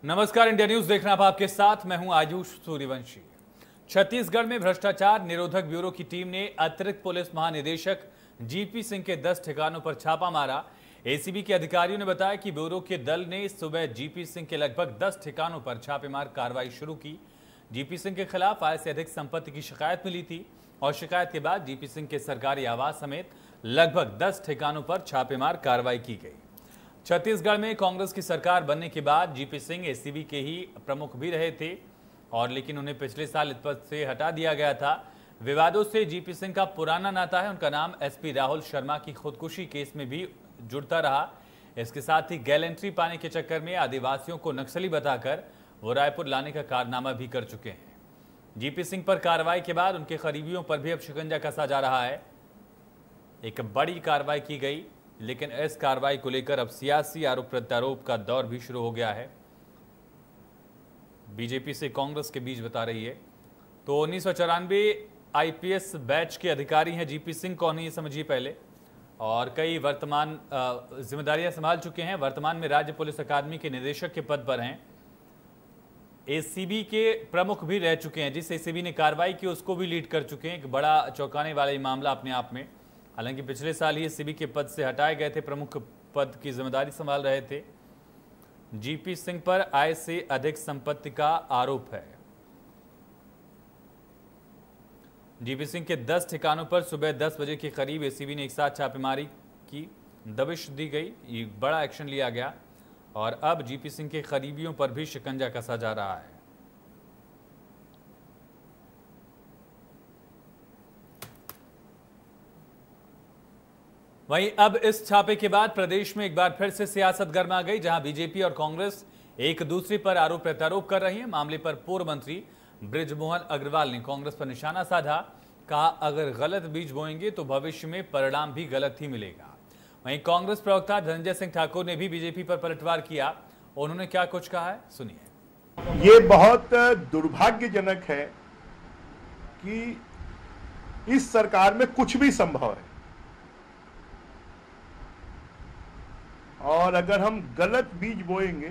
नमस्कार, India news देख रहे हैं आप, आपके साथ मैं हूं आयुष सूर्यवंशी। छत्तीसगढ़ में भ्रष्टाचार निरोधक ब्यूरो की टीम ने अतिरिक्त पुलिस महानिदेशक जीपी सिंह के 10 ठिकानों पर छापा मारा। एसीबी के अधिकारियों ने बताया कि ब्यूरो के दल ने सुबह जीपी सिंह के लगभग 10 ठिकानों पर छापेमार कार्रवाई शुरू की। जीपी सिंह के खिलाफ आय से अधिक संपत्ति की शिकायत मिली थी और शिकायत के बाद जीपी सिंह के सरकारी आवास समेत लगभग 10 ठिकानों पर छापेमार कार्रवाई की गई। छत्तीसगढ़ में कांग्रेस की सरकार बनने के बाद जीपी सिंह एसीबी के ही प्रमुख भी रहे थे और लेकिन उन्हें पिछले साल इस पद से हटा दिया गया था। विवादों से जीपी सिंह का पुराना नाता है। उनका नाम एसपी राहुल शर्मा की खुदकुशी केस में भी जुड़ता रहा। इसके साथ ही गैलेंट्री पाने के चक्कर में आदिवासियों को नक्सली बताकर वो रायपुर लाने का कारनामा भी कर चुके हैं। जीपी सिंह पर कार्रवाई के बाद उनके करीबियों पर भी अब शिकंजा कसा जा रहा है। एक बड़ी कार्रवाई की गई, लेकिन इस कार्रवाई को लेकर अब सियासी आरोप प्रत्यारोप का दौर भी शुरू हो गया है। बीजेपी से कांग्रेस के बीच बता रही है। तो 1994 आईपीएस बैच के अधिकारी हैं जीपी सिंह। कौन है ये समझिए पहले। और कई वर्तमान जिम्मेदारियां संभाल चुके हैं। वर्तमान में राज्य पुलिस अकादमी के निदेशक के पद पर हैं। एसीबी के प्रमुख भी रह चुके हैं। जिस एसीबी ने कार्रवाई की उसको भी लीड कर चुके हैं। एक बड़ा चौंकाने वाला ये मामला अपने आप में। हालांकि पिछले साल ही एसीबी के पद से हटाए गए थे, प्रमुख पद की जिम्मेदारी संभाल रहे थे। जीपी सिंह पर आय से अधिक संपत्ति का आरोप है। जीपी सिंह के 10 ठिकानों पर सुबह 10 बजे के करीब एसीबी ने एक साथ छापेमारी की, दबिश दी गई, ये बड़ा एक्शन लिया गया और अब जीपी सिंह के करीबियों पर भी शिकंजा कसा जा रहा है। वहीं अब इस छापे के बाद प्रदेश में एक बार फिर से सियासत गर्मा गई, जहां बीजेपी और कांग्रेस एक दूसरे पर आरोप प्रत्यारोप कर रही है। मामले पर पूर्व मंत्री बृजमोहन अग्रवाल ने कांग्रेस पर निशाना साधा। कहा, अगर गलत बीज बोएंगे तो भविष्य में परिणाम भी गलत ही मिलेगा। वहीं कांग्रेस प्रवक्ता धनंजय सिंह ठाकुर ने भी बीजेपी पर पलटवार किया। उन्होंने क्या कुछ कहा है, सुनिए। ये बहुत दुर्भाग्यजनक है कि इस सरकार में कुछ भी संभव है और अगर हम गलत बीज बोएंगे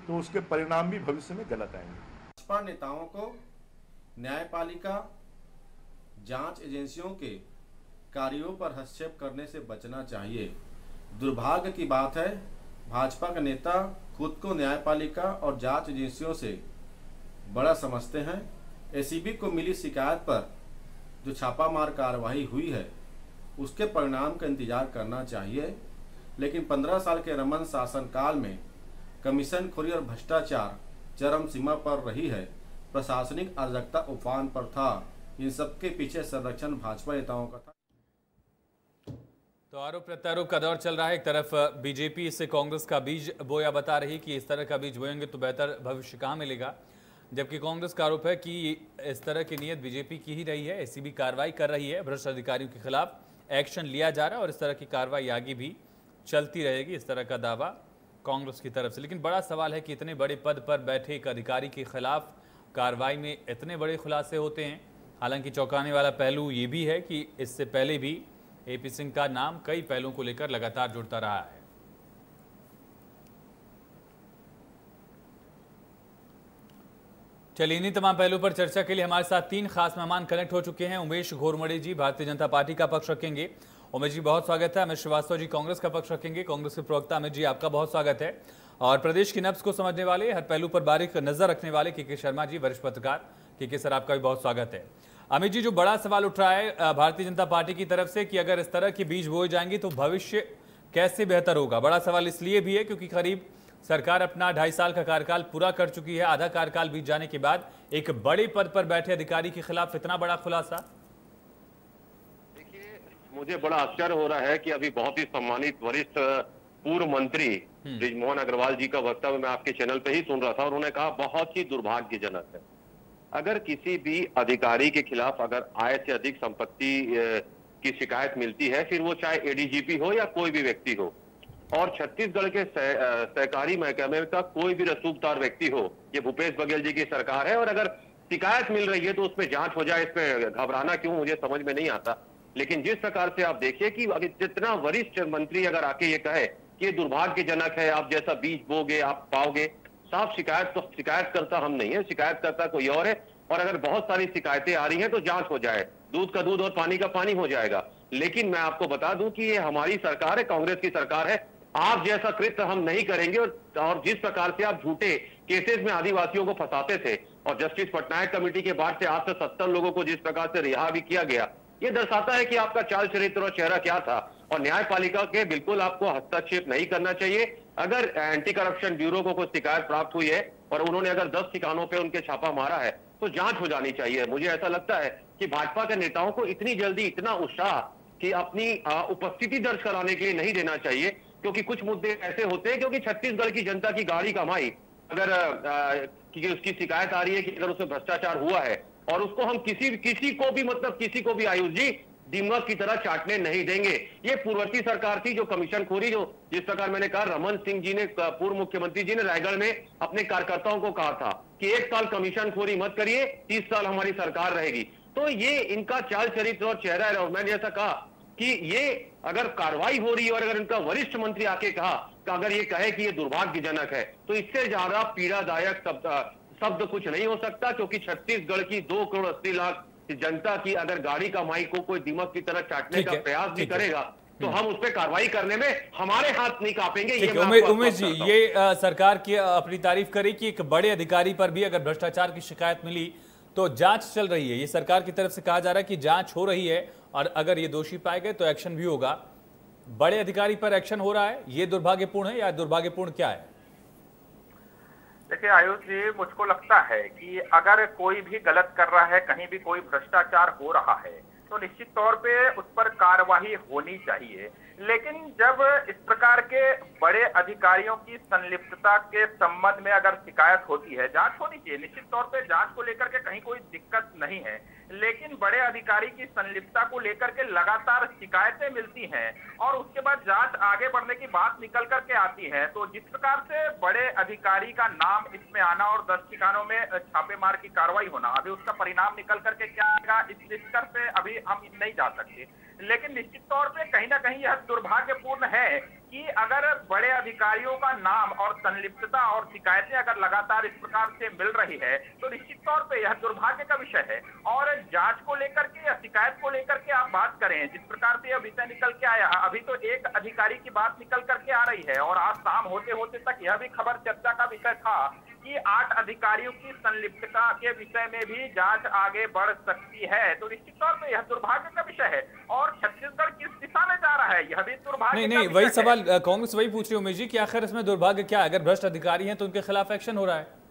तो उसके परिणाम भी भविष्य में गलत आएंगे। भाजपा नेताओं को न्यायपालिका जांच एजेंसियों के कार्यों पर हस्तक्षेप करने से बचना चाहिए। दुर्भाग्य की बात है, भाजपा के नेता खुद को न्यायपालिका और जांच एजेंसियों से बड़ा समझते हैं। एसीबी को मिली शिकायत पर जो छापामार कार्रवाई हुई है उसके परिणाम का इंतजार करना चाहिए, लेकिन 15 साल के रमन शासनकाल में कमीशन खोरी और भ्रष्टाचार चरम सीमा पर रही है। प्रशासनिक अराजकता उफान पर था। इन सबके पीछे संरक्षण भाजपा नेताओं का था। तो आरोप प्रत्यारोप का दौर चल रहा है। एक तरफ बीजेपी इससे कांग्रेस का बीज बोया बता रही कि इस तरह का बीज बोएंगे तो बेहतर भविष्य कहाँ मिलेगा, जबकि कांग्रेस का आरोप है कि इस तरह की नीयत बीजेपी की ही रही है। एसीबी कार्रवाई कर रही है, भ्रष्ट अधिकारियों के खिलाफ एक्शन लिया जा रहा है और इस तरह की कार्रवाई आगे भी चलती रहेगी, इस तरह का दावा कांग्रेस की तरफ से। लेकिन बड़ा सवाल है कि इतने बड़े पद पर बैठे एक अधिकारी के खिलाफ कार्रवाई में इतने बड़े खुलासे होते हैं। हालांकि चौंकाने वाला पहलू ये भी है कि इससे पहले भी एपी सिंह का नाम कई पहलुओं को लेकर लगातार जुड़ता रहा है। चलिए, इन्हीं तमाम पहलुओं पर चर्चा के लिए हमारे साथ 3 खास मेहमान कनेक्ट हो चुके हैं। उमेश घोरमड़े जी भारतीय जनता पार्टी का पक्ष रखेंगे। उमेश जी बहुत स्वागत है। अमित श्रीवास्तव जी कांग्रेस का पक्ष रखेंगे। कांग्रेस के प्रवक्ता अमित जी आपका बहुत स्वागत है। और प्रदेश की नब्ज को समझने वाले, हर पहलू पर बारीक नजर रखने वाले के शर्मा जी वरिष्ठ पत्रकार, के सर आपका भी बहुत स्वागत है। अमित जी, जो बड़ा सवाल उठ रहा है भारतीय जनता पार्टी की तरफ से कि अगर इस तरह के बीज बोए जाएंगे तो भविष्य कैसे बेहतर होगा। बड़ा सवाल इसलिए भी है क्योंकि करीब सरकार अपना 2.5 साल का कार्यकाल पूरा कर चुकी है। आधा कार्यकाल बीत जाने के बाद एक बड़े पद पर बैठे अधिकारी के खिलाफ इतना बड़ा खुलासा। मुझे बड़ा आश्चर्य हो रहा है कि अभी बहुत ही सम्मानित वरिष्ठ पूर्व मंत्री बृजमोहन अग्रवाल जी का वक्तव्य मैं आपके चैनल पे ही सुन रहा था और उन्होंने कहा बहुत ही दुर्भाग्यजनक है। अगर किसी भी अधिकारी के खिलाफ अगर आय से अधिक संपत्ति की शिकायत मिलती है, फिर वो चाहे एडीजीपी हो या कोई भी व्यक्ति हो, और छत्तीसगढ़ के सहकारी महकमे का कोई भी रसूखदार व्यक्ति हो, ये भूपेश बघेल जी की सरकार है, और अगर शिकायत मिल रही है तो उसमें जांच हो जाए, इसमें घबराना क्यों, मुझे समझ में नहीं आता। लेकिन जिस प्रकार से आप देखिए कि अगर जितना वरिष्ठ मंत्री अगर आके ये कहे कि ये दुर्भाग्यजनक है, आप जैसा बीज बोगे आप पाओगे, साफ शिकायतकर्ता हम नहीं है, शिकायतकर्ता कोई और है। और अगर बहुत सारी शिकायतें आ रही हैं तो जांच हो जाए, दूध का दूध और पानी का पानी हो जाएगा। लेकिन मैं आपको बता दूं कि ये हमारी सरकार है, कांग्रेस की सरकार है। आप जैसा कृत्य हम नहीं करेंगे। और जिस प्रकार से आप झूठे केसेस में आदिवासियों को फंसाते थे और जस्टिस पटनायक कमेटी के बाद से 870 लोगों को जिस प्रकार से रिहा भी किया गया, ये दर्शाता है कि आपका चाल चरित्र और चेहरा क्या था। और न्यायपालिका के बिल्कुल आपको हस्तक्षेप नहीं करना चाहिए। अगर एंटी करप्शन ब्यूरो को कोई शिकायत प्राप्त हुई है और उन्होंने अगर 10 ठिकानों पे उनके छापा मारा है तो जांच हो जानी चाहिए। मुझे ऐसा लगता है कि भाजपा के नेताओं को इतनी जल्दी इतना उत्साह कि अपनी उपस्थिति दर्ज कराने के लिए नहीं देना चाहिए, क्योंकि कुछ मुद्दे ऐसे होते हैं, क्योंकि छत्तीसगढ़ की जनता की गाड़ी कमाई अगर कि उसकी शिकायत आ रही है कि अगर उसमें भ्रष्टाचार हुआ है और उसको हम किसी को भी आयुष जी दीमक की तरह चाटने नहीं देंगे। ये पूर्ववर्ती सरकार थी जो कमीशन खोरी, जो जिस प्रकार मैंने कहा, रमन सिंह जी ने, पूर्व मुख्यमंत्री जी ने रायगढ़ में अपने कार्यकर्ताओं को कहा था कि 1 साल कमीशन खोरी मत करिए, 30 साल हमारी सरकार रहेगी। तो ये इनका चाल चरित्र और चेहरा है। और मैंने ऐसा कहा कि ये अगर कार्रवाई हो रही है और अगर इनका वरिष्ठ मंत्री आके कहा कि अगर ये कहे कि ये दुर्भाग्यजनक है, तो इससे ज्यादा पीड़ादायक शब्द कुछ नहीं हो सकता। क्योंकि छत्तीसगढ़ की 2 करोड़ 80 लाख जनता की अगर गाड़ी का माई को कोई दीमक की तरह चाटने का प्रयास भी करेगा तो हम उस पर कार्रवाई करने में हमारे हाथ नहीं कांपेंगे। उमेश जी, ये सरकार की अपनी तारीफ करे कि एक बड़े अधिकारी पर भी अगर भ्रष्टाचार की शिकायत मिली तो जांच चल रही है। ये सरकार की तरफ से कहा जा रहा है कि जांच हो रही है और अगर ये दोषी पाए गए तो एक्शन भी होगा। बड़े अधिकारी पर एक्शन हो रहा है, ये दुर्भाग्यपूर्ण है या दुर्भाग्यपूर्ण क्या है? देखिए आयुष जी, मुझको लगता है कि अगर कोई भी गलत कर रहा है, कहीं भी कोई भ्रष्टाचार हो रहा है, तो निश्चित तौर पे उस पर कार्रवाई होनी चाहिए। लेकिन जब इस प्रकार के बड़े अधिकारियों की संलिप्तता के संबंध में अगर शिकायत होती है, जांच होनी चाहिए। निश्चित तौर पे जांच को लेकर के कहीं कोई दिक्कत नहीं है, लेकिन बड़े अधिकारी की संलिप्तता को लेकर के लगातार शिकायतें मिलती हैं और उसके बाद जांच आगे बढ़ने की बात निकल करके आती है, तो जिस प्रकार से बड़े अधिकारी का नाम इसमें आना और 10 ठिकानों में छापेमार की कार्रवाई होना, अभी उसका परिणाम निकल करके क्या आएगा इस निष्कर्ष पे अभी हम नहीं जा सकते। लेकिन निश्चित तौर पे कहीं ना कहीं यह दुर्भाग्यपूर्ण है कि अगर बड़े अधिकारियों का नाम और संलिप्तता और शिकायतें अगर लगातार इस प्रकार से मिल रही है तो निश्चित तौर पे यह दुर्भाग्य का विषय है। और जांच को लेकर के या शिकायत को लेकर के आप बात करें, जिस प्रकार से यह विषय निकल के आया, अभी तो एक अधिकारी की बात निकल करके आ रही है और आज शाम होते होते तक यह भी खबर चर्चा का विषय था कि 8 अधिकारियों की संलिप्तता के विषय में भी जांच आगे बढ़ सकती है। तो निश्चित तौर पे यह दुर्भाग्य का विषय है और छत्तीसगढ़ किस दिशा में जा रहा है यह भी दुर्भाग्य। नहीं, वही सवाल कांग्रेस वही पूछ रही है उमेश जी कि आखिर इसमें दुर्भाग्य क्या है? अगर भ्रष्ट अधिकारी हैं तो उनके खिलाफ एक्शन हो रहा है।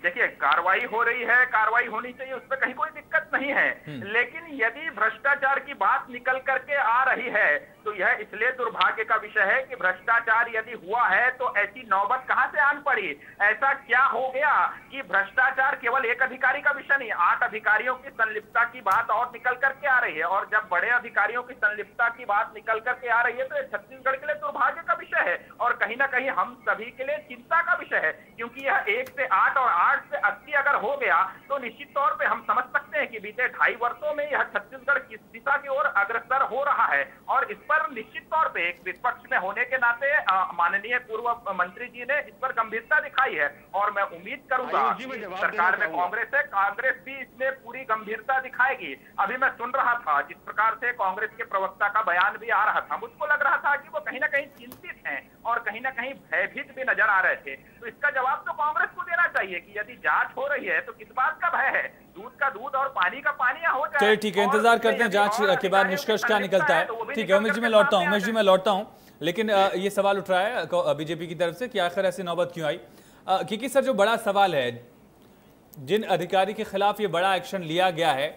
देखिए, कार्रवाई हो रही है, कार्रवाई होनी चाहिए, उसमें कहीं कोई दिक्कत नहीं है। लेकिन यदि भ्रष्टाचार की बात निकल करके आ रही है तो यह इसलिए दुर्भाग्य का विषय है कि भ्रष्टाचार यदि हुआ है तो ऐसी नौबत कहां से आन पड़ी? ऐसा क्या हो गया कि भ्रष्टाचार केवल एक अधिकारी का विषय नहीं, 8 अधिकारियों की संलिप्तता की बात और निकल करके आ रही है। और जब बड़े अधिकारियों की संलिप्तता की बात निकल करके आ रही है तो यह छत्तीसगढ़ के लिए दुर्भाग्य का विषय है और कहीं ना कहीं हम सभी के लिए चिंता का विषय है, क्योंकि यह 1 से 8 और 8 से 80 अगर हो गया तो निश्चित तौर पे हम समझ सकते हैं कि बीते 2.5 वर्षों में यह छत्तीसगढ़ किस दिशा की ओर अग्रसर हो रहा है। और इस पर निश्चित तौर पे एक विपक्ष में होने के नाते माननीय पूर्व मंत्री जी ने इस पर गंभीरता दिखाई है और मैं उम्मीद करूंगा सरकार में कांग्रेस है, कांग्रेस भी इसमें पूरी गंभीरता दिखाएगी। अभी मैं सुन रहा था जिस प्रकार से कांग्रेस के प्रवक्ता का बयान भी आ रहा था, मुझको लग रहा था कि वो कहीं ना कहीं चिंतित हैं और कहीं ना कहीं भयभीत भी नजर आ रहे थे। तो इसका जवाब तो कांग्रेस को देना चाहिए कि यदि जांच हो रही है तो किस बात का भय है? दूध का दूध और पानी का पानी हो जाए। चलिए ठीक है, इंतजार करते हैं जांच के बाद निष्कर्ष क्या निकलता है। ठीक है उमेश जी, मैं लौटता हूं लेकिन ये सवाल उठ रहा है बीजेपी की तरफ से कि आखिर ऐसी नौबत क्यों आई? क्योंकि सर जो बड़ा सवाल है, जिन अधिकारी के खिलाफ ये बड़ा एक्शन लिया गया है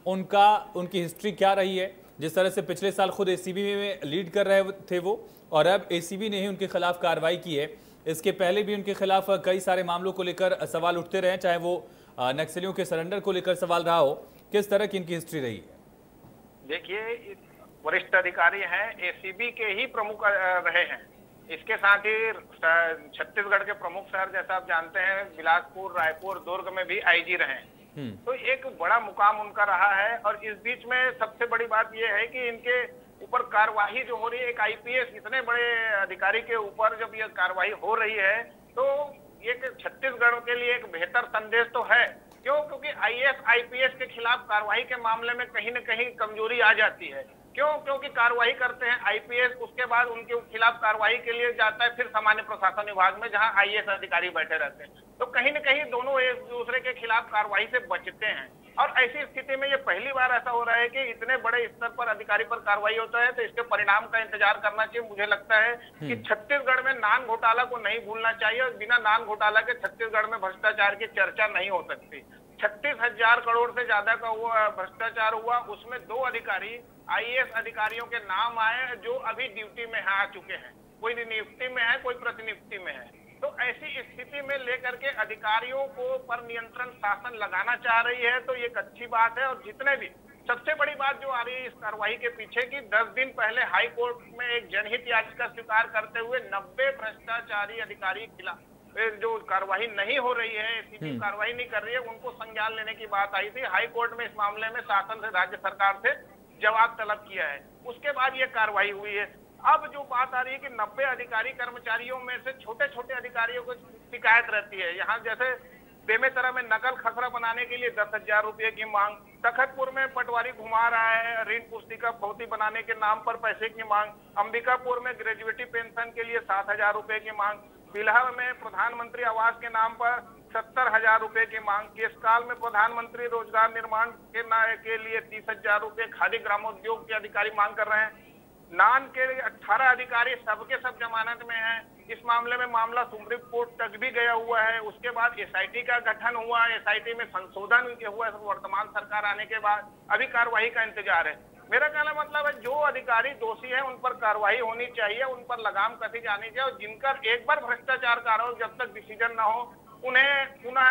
उनकी हिस्ट्री क्या रही है? जिस तरह से पिछले साल खुद एसीबी में लीड कर रहे थे वो, और अब एसीबी ने ही उनके खिलाफ कार्रवाई की है। इसके पहले भी उनके खिलाफ कई सारे मामलों को लेकर सवाल उठते रहे, चाहे वो नक्सलियों के सरेंडर को लेकर सवाल रहा हो। किस तरह की इनकी हिस्ट्री रही है? देखिए, वरिष्ठ अधिकारी हैं, एसीबी के ही प्रमुख रहे हैं। इसके साथ ही छत्तीसगढ़ के प्रमुख शहर जैसा आप जानते हैं बिलासपुर, रायपुर, दुर्ग में भी आईजी रहे हैं। तो एक बड़ा मुकाम उनका रहा है। और इस बीच में सबसे बड़ी बात यह है कि इनके ऊपर कार्रवाई जो हो रही है, एक आईपीएस इतने बड़े अधिकारी के ऊपर जब यह कार्रवाई हो रही है तो एक के लिए एक बेहतर संदेश तो है। क्यों? क्योंकि आईएएस आईपीएस के खिलाफ कार्रवाई के मामले में कहीं न कहीं कमजोरी आ जाती है। क्यों? क्योंकि कार्रवाई करते हैं आईपीएस, उसके बाद उनके खिलाफ कार्रवाई के लिए जाता है फिर सामान्य प्रशासन विभाग में, जहां आईएएस अधिकारी बैठे रहते हैं। तो कहीं न कहीं दोनों एक दूसरे के खिलाफ कार्रवाई से बचते हैं। और ऐसी स्थिति में ये पहली बार ऐसा हो रहा है कि इतने बड़े स्तर पर अधिकारी पर कार्रवाई होता है, तो इसके परिणाम का इंतजार करना चाहिए। मुझे लगता है कि छत्तीसगढ़ में नान घोटाला को नहीं भूलना चाहिए, और बिना नान घोटाला के छत्तीसगढ़ में भ्रष्टाचार की चर्चा नहीं हो सकती। 36,000 करोड़ से ज्यादा का हुआ भ्रष्टाचार हुआ, उसमें 2 अधिकारी आईएएस अधिकारियों के नाम आए जो अभी ड्यूटी में आ चुके हैं। कोई नियुक्ति में है, कोई प्रतिनियुक्ति में है। तो ऐसी स्थिति में लेकर के अधिकारियों को पर नियंत्रण शासन लगाना चाह रही है, तो ये एक अच्छी बात है। और जितने भी सबसे बड़ी बात जो आ रही है इस कार्रवाई के पीछे की 10 दिन पहले हाई कोर्ट में एक जनहित याचिका स्वीकार करते हुए 90 भ्रष्टाचारी अधिकारी खिलाफ जो कार्रवाई नहीं हो रही है, एसीबी कार्रवाई नहीं कर रही है, उनको संज्ञान लेने की बात आई थी। हाई कोर्ट में इस मामले में शासन से राज्य सरकार से जवाब तलब किया है, उसके बाद ये कार्रवाई हुई है। अब जो बात आ रही है कि 90 अधिकारी कर्मचारियों में से छोटे छोटे अधिकारियों को शिकायत रहती है। यहाँ जैसे बेमेतरा में नकल खसरा बनाने के लिए 10,000 रुपए की मांग, तखतपुर में पटवारी घुमा रहा है ऋण पुस्तिका फौती बनाने के नाम पर पैसे की मांग, अंबिकापुर में ग्रेजुएटी पेंशन के लिए 7,000 रुपए की मांग, बिल्हा में प्रधानमंत्री आवास के नाम पर 70,000 रुपए की मांग, केसकाल में प्रधानमंत्री रोजगार निर्माण के लिए 30,000 रुपए खादी ग्रामोद्योग के अधिकारी मांग कर रहे हैं। नान के 18 अधिकारी सबके सब जमानत में हैं। इस मामले में मामला सुप्रीम कोर्ट तक भी गया हुआ है। उसके बाद एसआईटी का गठन हुआ, एसआईटी में संशोधन हुआ वर्तमान सरकार आने के बाद, अभी कार्रवाई का इंतजार है। मेरा कहना मतलब है जो अधिकारी दोषी है उन पर कार्रवाई होनी चाहिए, उन पर लगाम कसी जानी चाहिए, और जिनका एक बार भ्रष्टाचार का आरोप जब तक डिसीजन ना हो, उन्हें पुनः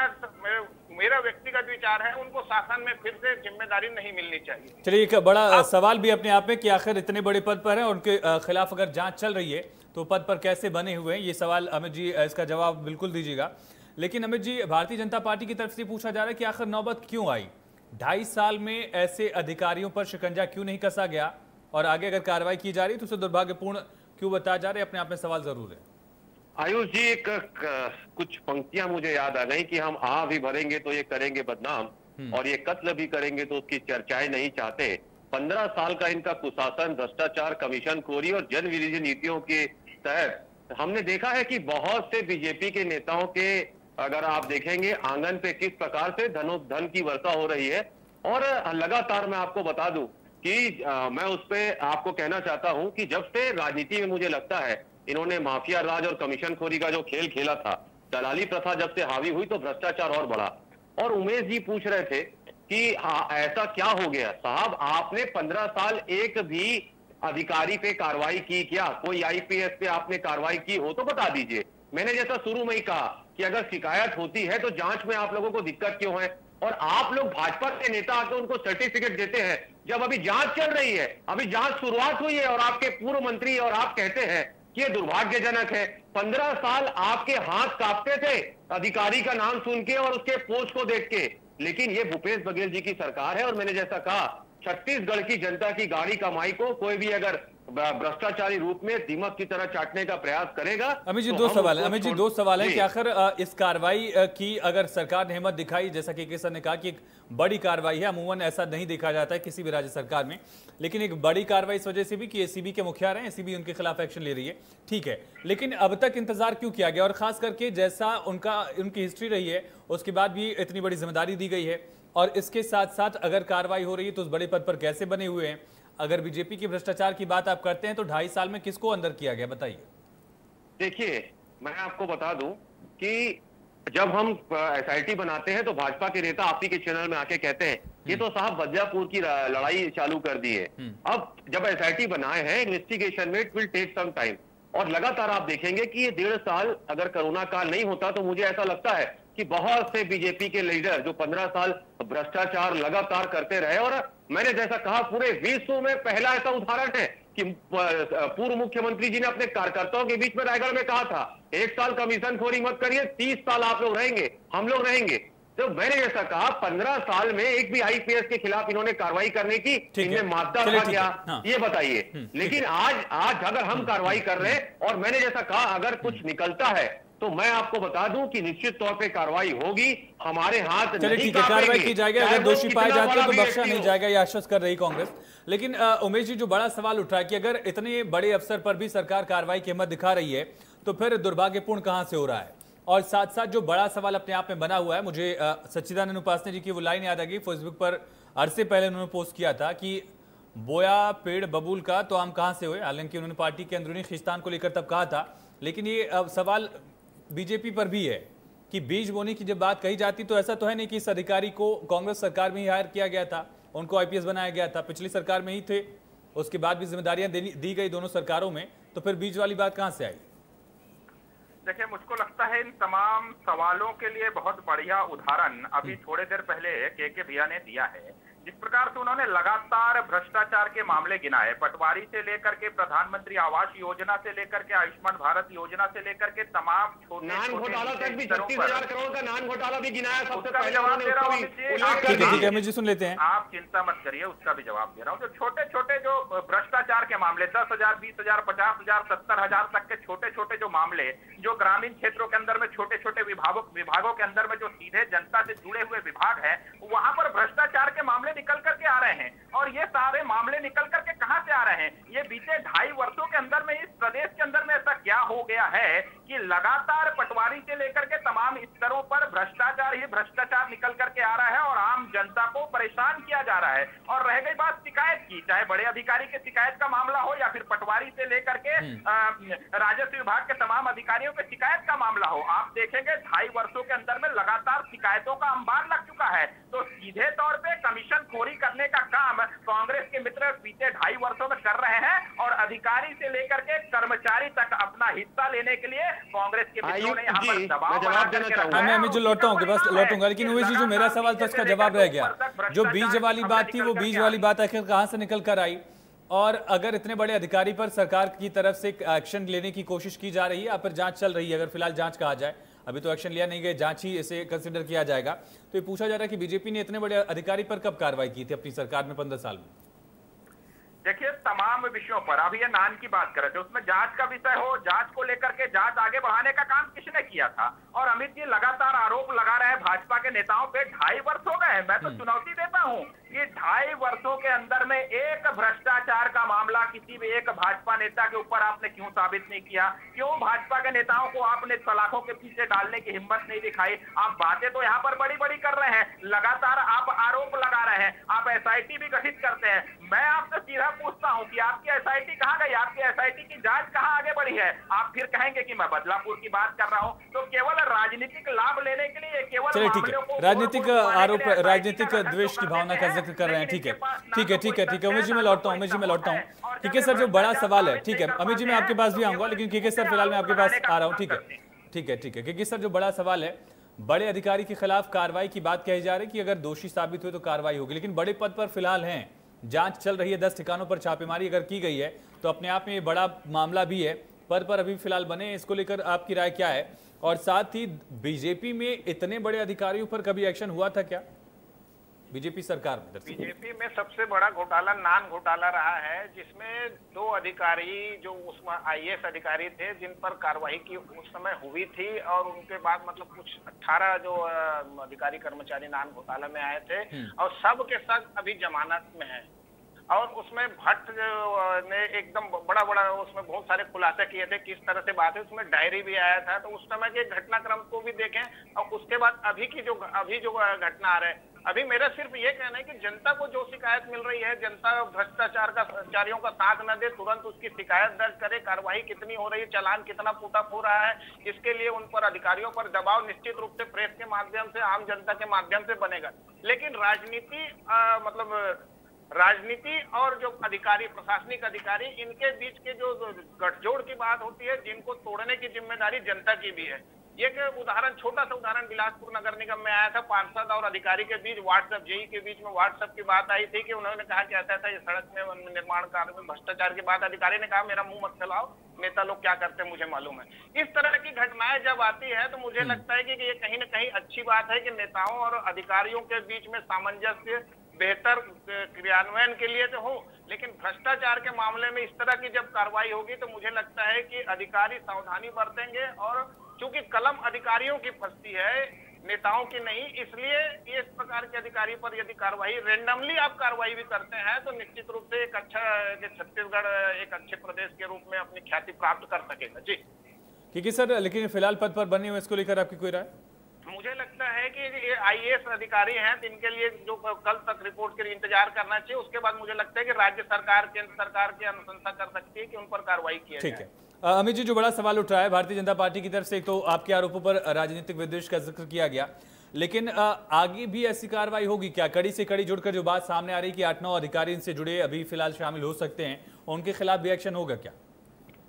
मेरा व्यक्तिगत विचार है उनको शासन में फिर से जिम्मेदारी नहीं मिलनी चाहिए। चलिए, एक बड़ा सवाल भी अपने आप में कि आखिर इतने बड़े पद पर हैं, उनके खिलाफ अगर जांच चल रही है तो पद पर कैसे बने हुए हैं, ये सवाल अमित जी इसका जवाब बिल्कुल दीजिएगा। लेकिन अमित जी, भारतीय जनता पार्टी की तरफ से पूछा जा रहा है कि आखिर नौबत क्यों आई, 2.5 साल में ऐसे अधिकारियों पर शिकंजा क्यों नहीं कसा गया, और आगे अगर कार्रवाई की जा रही है तो उसे दुर्भाग्यपूर्ण क्यों बताया जा रहा है? अपने आप में सवाल जरूर है। आयुष जी, कुछ पंक्तियां मुझे याद आ गई कि हम आ भी भरेंगे तो ये करेंगे बदनाम, और ये कत्ल भी करेंगे तो उसकी चर्चाएं नहीं चाहते। 15 साल का इनका कुशासन, भ्रष्टाचार, कमीशन खोरी और जन विरोधी नीतियों के तहत हमने देखा है कि बहुत से बीजेपी के नेताओं के, अगर आप देखेंगे आंगन पे किस प्रकार से धन की वर्षा हो रही है। और लगातार मैं आपको बता दूं कि मैं उस पर आपको कहना चाहता हूं कि जब से राजनीति में मुझे लगता है इन्होंने माफिया राज और कमीशन खोरी का जो खेल खेला था, दलाली प्रथा जब से हावी हुई तो भ्रष्टाचार और बढ़ा। और उमेश जी पूछ रहे थे कि ऐसा क्या हो गया। साहब, आपने 15 साल एक भी अधिकारी पे कार्रवाई की क्या? कोई आईपीएस पे आपने कार्रवाई की हो तो बता दीजिए। मैंने जैसा शुरू में ही कहा कि अगर शिकायत होती है तो जांच में आप लोगों को दिक्कत क्यों है, और आप लोग भाजपा के नेता आकर उनको सर्टिफिकेट देते हैं जब अभी जांच चल रही है, अभी जांच शुरुआत हुई है, और आपके पूर्व मंत्री और आप कहते हैं कि ये दुर्भाग्यजनक है। 15 साल आपके हाथ कांपते थे अधिकारी का नाम सुन के और उसके पोस्ट को देख के, लेकिन ये भूपेश बघेल जी की सरकार है। और मैंने जैसा कहा, छत्तीसगढ़ की जनता की गाड़ी कमाई को कोई भी अगर भ्रष्टाचारी रूप में दीमक की तरह चाटने का प्रयास करेगा। अमित जी, दो सवाल है कि आखिर इस कार्रवाई की अगर सरकार ने हिम्मत दिखाई, जैसा कि सर ने कहा कि एक बड़ी कार्रवाई है, अमूमन ऐसा नहीं देखा जाता है किसी भी राज्य सरकार में, लेकिन एक बड़ी कार्रवाई इस वजह से भी कि एसीबी के मुखिया रहे, एसीबी उनके खिलाफ एक्शन ले रही है, ठीक है, लेकिन अब तक इंतजार क्यों किया गया? और खास करके जैसा उनकी हिस्ट्री रही है उसके बाद भी इतनी बड़ी जिम्मेदारी दी गई है, और इसके साथ साथ अगर कार्रवाई हो रही है तो उस बड़े पद पर कैसे बने हुए हैं? अगर बीजेपी की भ्रष्टाचार की बात आप करते हैं तो 2.5 साल में किसको अंदर किया गया, बताइए। देखिए, मैं आपको बता दूं कि जब हम एसआईटी बनाते हैं तो भाजपा के नेता आप ही के चैनल में आके कहते हैं ये तो साहब बदलापुर की लड़ाई चालू कर दी है। अब जब एसआईटी बनाए हैं, इन्वेस्टिगेशन में it will take some time, और लगातार आप देखेंगे कि ये 1.5 साल अगर कोरोना काल नहीं होता तो मुझे ऐसा लगता है कि बहुत से बीजेपी के लीडर जो 15 साल भ्रष्टाचार लगातार करते रहे, और मैंने जैसा कहा पूरे विश्व में पहला ऐसा उदाहरण है कि पूर्व मुख्यमंत्री जी ने अपने कार्यकर्ताओं के बीच में रायगढ़ में कहा था 1 साल कमीशन खोरी मत करिए, 30 साल आप लोग रहेंगे, हम लोग रहेंगे। तो मैंने जैसा कहा 15 साल में एक भी आईपीएस के खिलाफ इन्होंने कार्रवाई करने की इनमें मादा था क्या? हाँ। ये बताइए। लेकिन आज अगर हम कार्रवाई कर रहे हैं, और मैंने जैसा कहा अगर कुछ निकलता है तो मैं आपको बता दूं कि निश्चित तौर पे कार्रवाई होगी, हमारे हाथ चलिए नहीं ठीक है, कार्रवाई कांपेंगे। की जाएगी, चाहे अगर वो दोषी पाए कितना जाते हैं बड़ा तो भी बख्शा व्यक्ति नहीं हो। जाएगा, ये आश्वस्त कर रही कांग्रेस। लेकिन उमेश जी, जो बड़ा सवाल उठा है कि अगर इतने बड़े अफसर पर भी सरकार कार्रवाई की हिम्मत दिखा रही है तो फिर दुर्भाग्यपूर्ण कहां से हो रहा है? और साथ साथ जो बड़ा सवाल अपने आप में बना हुआ है, मुझे सच्चिदानंद उपासने जी की वो लाइन याद आ गई, फेसबुक पर अरसे पहले उन्होंने पोस्ट किया था कि बोया पेड़ बबूल का तो आम कहां से हुए। हालांकि उन्होंने पार्टी के अंदरूनी खिंचातान को लेकर तब कहा था, लेकिन ये सवाल बीजेपी पर भी है कि बीज बोने की जब बात कही जाती तो ऐसा तो है नहीं कि इस अधिकारी को कांग्रेस सरकार में ही हायर किया गया था, उनको आईपीएस बनाया गया था, पिछली सरकार में ही थे, उसके बाद भी जिम्मेदारियां दी गई दोनों सरकारों में, तो फिर बीज वाली बात कहां से आई? देखिए, मुझको लगता है इन तमाम सवालों के लिए बहुत बढ़िया उदाहरण अभी थोड़ी देर पहले के भैया ने दिया है। जिस प्रकार से उन्होंने लगातार भ्रष्टाचार के मामले गिनाए, पटवारी से लेकर के प्रधानमंत्री आवास योजना से लेकर के आयुष्मान भारत योजना से लेकर के तमाम छोटे नान घोटाला तक भी 36,000 करोड़ का नान घोटाला भी गिनाया सबसे उसका भी पहले। जवाब दे रहा हूं अमित जी। ठीक है, मैं जी सुन लेते हैं। आप चिंता मत करिए, उसका भी जवाब दे रहा हूँ। जो छोटे छोटे जो भ्रष्टाचार के मामले 10,000, 20,000, 50,000, 70,000 तक के छोटे छोटे जो मामले, जो ग्रामीण क्षेत्रों के अंदर में छोटे छोटे विभागों के अंदर में जो सीधे जनता से जुड़े हुए विभाग है, वहां पर भ्रष्टाचार के मामले निकल करके आ रहे हैं। और ये सारे मामले निकल करके कहां से आ रहे हैं? ये बीते 2.5 वर्षों के अंदर में इस प्रदेश के अंदर में ऐसा क्या हो गया है कि लगातार पटवारी से लेकर के तमाम स्तरों पर भ्रष्टाचार ही भ्रष्टाचार निकल करके आ रहा है और आम जनता को परेशान किया जा रहा है। और रह गई बात शिकायत की, चाहे बड़े अधिकारी के शिकायत का मामला हो या फिर पटवारी से लेकर के राजस्व विभाग के तमाम अधिकारियों के शिकायत का मामला हो, आप देखेंगे 2.5 वर्षों के अंदर में लगातार शिकायतों का अंबार लग चुका है। तो सीधे तौर पे कमीशन खोरी करने का काम कांग्रेस के मित्र बीते 2.5 वर्षों में कर रहे हैं और अधिकारी से लेकर के कर्मचारी तक अपना हिस्सा लेने के लिए कांग्रेस के मित्रों ने यहाँ पर दबाव बना करके रखा है। मैं जो लौटाऊंगा, बस लौटूंगा, लेकिन उमेश जी, जो मेरा सवाल था उसका जवाब रह गया। जो बीज वाली बात थी, वो बीज वाली बात आखिर कहां से निकल कर आई? और अगर इतने बड़े अधिकारी पर सरकार की तरफ से एक्शन लेने की कोशिश की जा रही है या फिर जांच चल रही है, अगर फिलहाल जांच कहा जाए, अभी तो एक्शन लिया नहीं गया, जांच ही इसे कंसिडर किया जाएगा, तो ये पूछा जा रहा है कि बीजेपी ने इतने बड़े अधिकारी पर कब कार्रवाई की थी अपनी सरकार में 15 साल में? देखिए, तमाम विषयों पर अभी ये नान की बात कर रहे थे, उसमें जांच का विषय हो, जांच को लेकर के जांच आगे बढ़ाने का काम किसने किया था? और अमित जी लगातार आरोप लगा रहे हैं भाजपा के नेताओं पे। 2.5 वर्ष हो गए हैं, मैं तो चुनौती देता हूं कि 2.5 वर्षों के अंदर में एक भ्रष्टाचार का मामला किसी भी एक भाजपा नेता के ऊपर आपने क्यों साबित नहीं किया? क्यों भाजपा के नेताओं को आपने सलाखों के पीछे डालने की हिम्मत नहीं दिखाई? आप बातें तो यहाँ पर बड़ी बड़ी कर रहे हैं, लगातार आप आरोप लगा रहे हैं, आप एसआईटी भी गठित करते हैं। मैं आपसे सीधा पूछता हूं कि आपकी एसआईटी कहां गई? आपकी एसआईटी की जांच कहां आगे बढ़ी है? आप फिर कहेंगे कि मैं बदलापुर की बात कर रहा हूं। तो केवल राजनीतिक लाभ लेने के लिए, केवल चलिए ठीक है, राजनीतिक आरोप, राजनीतिक द्वेष की भावना का जिक्र कर रहे हैं। ठीक है उमेश जी, मैं लौटता हूँ। ठीक है सर, जो बड़ा सवाल है, ठीक है अमित जी, मैं आपके पास भी आऊंगा, लेकिन ठीक है सर, फिलहाल मैं आपके पास आ रहा हूँ। ठीक है क्योंकि सर, जो बड़ा सवाल है, बड़े अधिकारी के खिलाफ कार्रवाई की बात कही जा रही है कि अगर दोषी साबित हुए तो कार्रवाई होगी, लेकिन बड़े पद पर फिलहाल हैं, जांच चल रही है, 10 ठिकानों पर छापेमारी अगर की गई है तो अपने आप में ये बड़ा मामला भी है, पद पर अभी फिलहाल बने, इसको लेकर आपकी राय क्या है? और साथ ही बीजेपी में इतने बड़े अधिकारियों पर कभी एक्शन हुआ था क्या बीजेपी सरकार में? बीजेपी में सबसे बड़ा घोटाला नान घोटाला रहा है, जिसमें 2 अधिकारी जो उसमें आईएएस अधिकारी थे, जिन पर कार्रवाई की उस समय हुई थी, और उनके बाद मतलब कुछ 18 जो अधिकारी कर्मचारी नान घोटाला में आए थे, और सब के सब अभी जमानत में हैं। और उसमें भट्ट ने एकदम बड़ा बड़ा उसमें बहुत सारे खुलासे किए थे, किस तरह से बात है, उसमें डायरी भी आया था। तो उस समय के घटनाक्रम को भी देखें, और उसके बाद अभी जो घटना आ रहे हैं, अभी मेरा सिर्फ ये कहना है कि जनता को जो शिकायत मिल रही है, जनता भ्रष्टाचारियों का साथ न दे, तुरंत उसकी शिकायत दर्ज करे, कार्रवाई कितनी हो रही है, चालान कितना पुटअप हो रहा है, इसके लिए उन पर अधिकारियों पर दबाव निश्चित रूप से प्रेस के माध्यम से, आम जनता के माध्यम से बनेगा। लेकिन राजनीति और जो अधिकारी, प्रशासनिक अधिकारी, इनके बीच के जो गठजोड़ की बात होती है, जिनको तोड़ने की जिम्मेदारी जनता की भी है। एक उदाहरण, छोटा सा उदाहरण बिलासपुर नगर निगम में आया था, पार्षद और अधिकारी के बीच व्हाट्सएप, जेई के बीच में व्हाट्सएप की बात आई थी कि उन्होंने कहा कि ऐसा ये सड़क में निर्माण कार्य में भ्रष्टाचार की बात, अधिकारी ने कहा मेरा मुंह मत फैलाओ, नेता लोग क्या करते हैं मुझे मालूम है। इस तरह की घटनाएं जब आती है तो मुझे लगता है कि ये कहीं ना कहीं अच्छी बात है कि नेताओं और अधिकारियों के बीच में सामंजस्य बेहतर क्रियान्वयन के लिए तो हो, लेकिन भ्रष्टाचार के मामले में इस तरह की जब कार्रवाई होगी तो मुझे लगता है कि अधिकारी सावधानी बरतेंगे और क्योंकि कलम अधिकारियों की फंसती है, नेताओं की नहीं। इसलिए इस प्रकार के अधिकारी पर यदि कार्रवाई रेंडमली आप कार्रवाई भी करते हैं तो निश्चित रूप से एक अच्छा छत्तीसगढ़ एक अच्छे प्रदेश के रूप में अपनी ख्याति प्राप्त कर सकेगा। जी ठीक है सर, लेकिन फिलहाल पद पर बने हुए इसको लेकर आपकी कोई राय? मुझे लगता है कि ये IAS अधिकारी हैं तो इनके लिए जो कल तक रिपोर्ट के लिए इंतजार करना चाहिए। उसके बाद मुझे लगता है कि राज्य सरकार केंद्र सरकार की अनुशंसा कर सकती है कि उन पर कार्रवाई की जाए। ठीक है अमित जी, जो बड़ा सवाल उठ रहा है भारतीय जनता पार्टी की तरफ से, एक तो आपके आरोपों पर राजनीतिक विद्वेष का जिक्र किया गया, लेकिन आगे भी ऐसी कार्रवाई होगी क्या? कड़ी से कड़ी जुड़कर जो बात सामने आ रही है कि 8-9 अधिकारी इनसे जुड़े अभी फिलहाल शामिल हो सकते हैं, उनके खिलाफ भी एक्शन होगा क्या?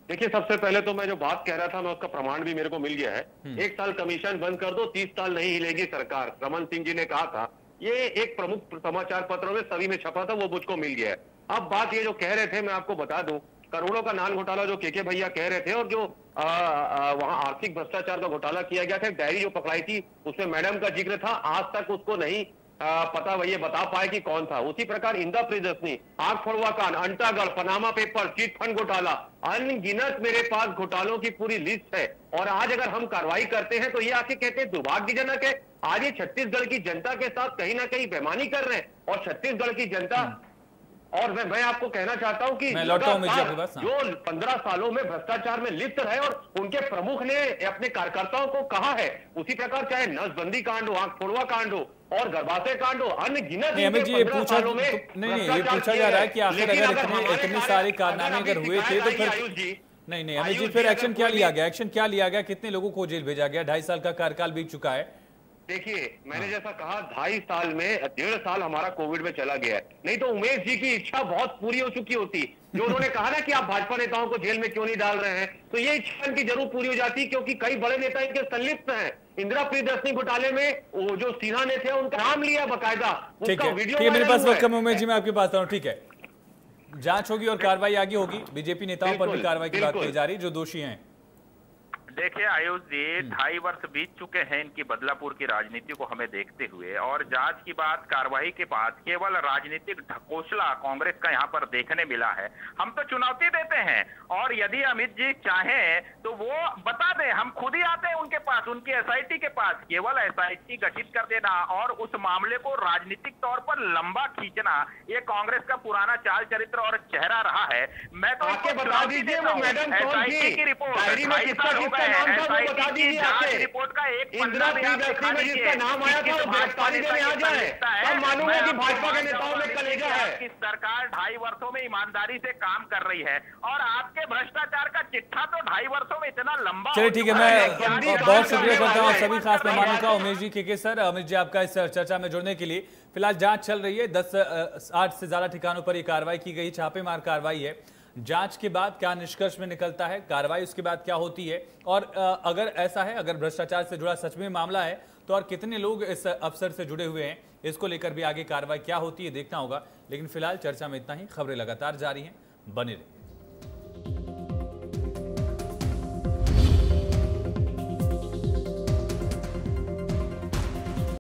देखिए, सबसे पहले तो मैं जो बात कह रहा था, मैं उसका प्रमाण भी मेरे को मिल गया है। 1 साल कमीशन बंद कर दो, 30 साल नहीं हिलेगी सरकार, रमन सिंह जी ने कहा था। ये एक प्रमुख समाचार पत्रों में सभी में छपा था, वो मुझको मिल गया है। अब बात ये जो कह रहे थे, मैं आपको बता दूं, करोड़ों का नान घोटाला जो के भैया कह रहे थे, और जो वहां आर्थिक भ्रष्टाचार का घोटाला किया गया था, डायरी जो पकड़ाई थी उसमें मैडम का जिक्र था, आज तक उसको नहीं पता ये बता पाए कि कौन था। उसी प्रकार इंदा प्रियदर्शनी, आग फोड़वा कांड, अंटागढ़, पनामा पेपर, चिट फंड घोटाला, अनगिनत मेरे पास घोटालों की पूरी लिस्ट है। और आज अगर हम कार्रवाई करते हैं तो ये आके कहते हैं दुर्भाग्यजनक है। आज ये छत्तीसगढ़ की जनता के साथ कहीं ना कहीं बेईमानी कर रहे हैं, और छत्तीसगढ़ की जनता, और मैं आपको कहना चाहता हूं कि जो 15 सालों में भ्रष्टाचार में लिप्त रहे और उनके प्रमुख ने अपने कार्यकर्ताओं को कहा है, उसी प्रकार चाहे नसबंदी कांड हो, आंख फोड़वा कांड हो और गर्भाशय कांड हो, अनगिनत ये पूछा जा रहा है कि आखिर अगर इतने सारे कारनामे अगर हुए थे तो फिर नहीं अमित जी, फिर एक्शन क्या लिया गया? एक्शन क्या लिया गया? कितने लोगों को जेल भेजा गया? 2.5 साल का कार्यकाल बीत चुका है। देखिए, मैंने जैसा कहा, 2.5 साल में 1.5 साल हमारा कोविड में चला गया है। नहीं तो उमेश जी की इच्छा बहुत पूरी हो चुकी होती। जो उन्होंने कहा ना कि आप भाजपा नेताओं को जेल में क्यों नहीं डाल रहे हैं, तो ये इच्छा इनकी जरूर पूरी हो जाती, क्योंकि कई बड़े नेता इनके संलिप्त हैं। इंदिरा प्रियदर्शनी घोटाले में वो जो सिन्हा ने थे, उनका नाम लिया बकायदा, उसका वीडियो मेरे पास वक्त कम, उमेश जी मैं आपके पास आऊं। ठीक है, जांच होगी और कार्रवाई आगे होगी। बीजेपी नेताओं पर भी कार्रवाई की बात की जा रही, जो दोषी हैं। देखिए आयुष जी, 2.5 वर्ष बीत चुके हैं इनकी बदलापुर की राजनीति को हमें देखते हुए, और जांच की बात, कार्रवाई के बाद केवल राजनीतिक ढकोसला कांग्रेस का यहाँ पर देखने मिला है। हम तो चुनौती देते हैं, और यदि अमित जी चाहें तो वो बता दें, हम खुद ही आते हैं उनके पास, उनकी SIT के पास। केवल SIT गठित कर देना और उस मामले को राजनीतिक तौर पर लंबा खींचना, ये कांग्रेस का पुराना चाल चरित्र और चेहरा रहा है। मैं तो बता दीजिए वो मैडम SIT की रिपोर्ट रिपोर्ट का एक इंदिरा प्रियदर्शनी में जिसका नाम आया था वो गिरफ्तारी देने आ जाए, तब मालूम है कि भाजपा के नेताओं में कलेजा है। कि सरकार 2.5 वर्षों में ईमानदारी से काम कर रही है, और आपके भ्रष्टाचार का चिट्ठा तो 2.5 वर्षों में इतना लंबा। चलिए ठीक है, मैं बहुत शुक्रिया करता हूँ सभी खास मेहमानों का, उमेश जी, के सर, अमित जी, आपका इस चर्चा में जुड़ने के लिए। फिलहाल जांच चल रही है, 8 से ज्यादा ठिकानों पर यह कार्रवाई की गई, छापेमार कार्रवाई है। जांच के बाद क्या निष्कर्ष में निकलता है, कार्रवाई उसके बाद क्या होती है, और अगर ऐसा है, अगर भ्रष्टाचार से जुड़ा सच में मामला है, तो और कितने लोग इस अफसर से जुड़े हुए हैं, इसको लेकर भी आगे कार्रवाई क्या होती है देखना होगा। लेकिन फिलहाल चर्चा में इतना ही। खबरें लगातार जारी हैं, बने रहिए।